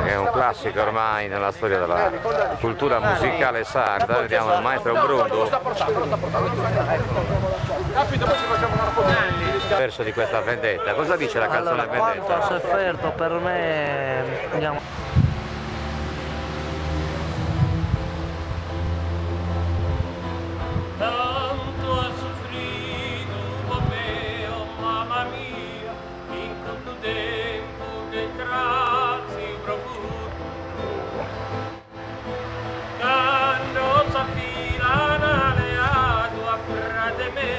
È un classico ormai nella storia della cultura musicale sarda. Vediamo il maestro Bruno, verso di questa vendetta. Cosa dice la canzone Allora, quanto vendetta? ho sofferto per me, diciamo, tanto ha soffrido come oh mamma mia, in questo tempo di grazie profundo, quando s'affilano le acque a frate me,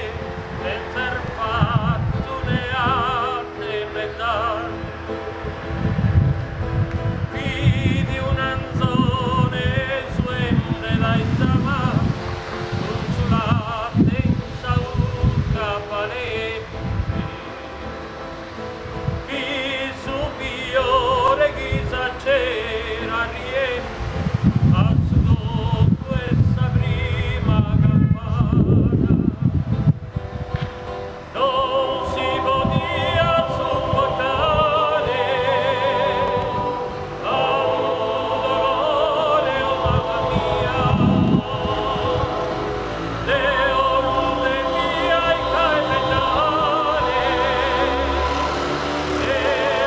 senza aver fatto le altre medaglie. Vidi un anzone suende dai samani, consolate in sauca palette, chi su fiore chi s'acera riente, a su questa prima campana, non si podia sopportare a un dolore, oh mamma mia, le onde mie ai caimellane, e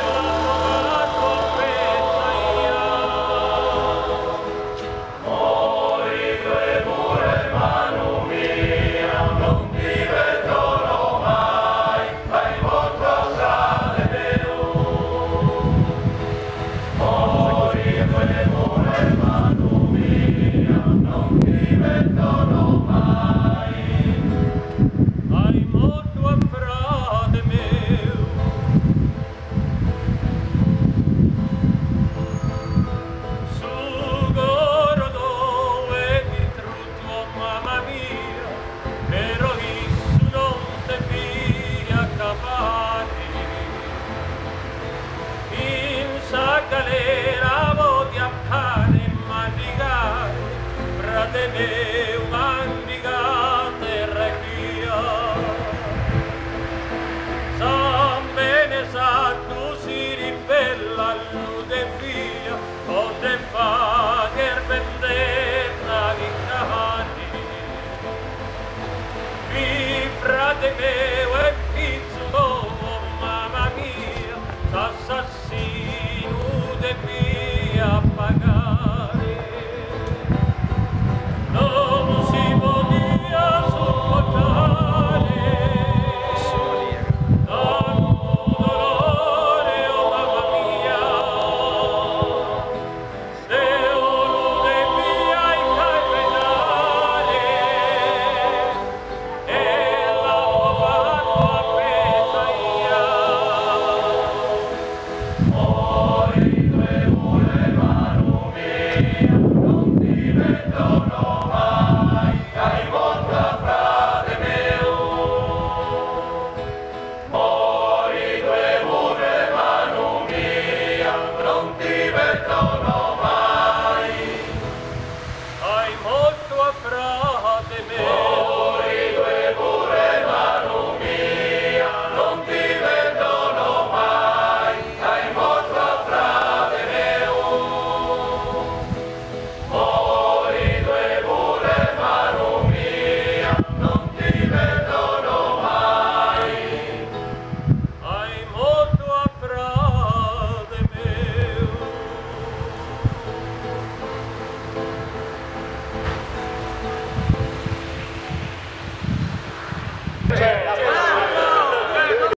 la tua fetta ia. Morico e muore mano mia, non ti vedrò mai, ai vostro strade mio. Morico e muore mano mia, non ti vedrò mai, ai vostro frate mio. Su Gorodo e il trutto, mamma mia, però isso non te via capati. In sa galera voti a pane mandigare, frate mio mandigate requia. San bene sa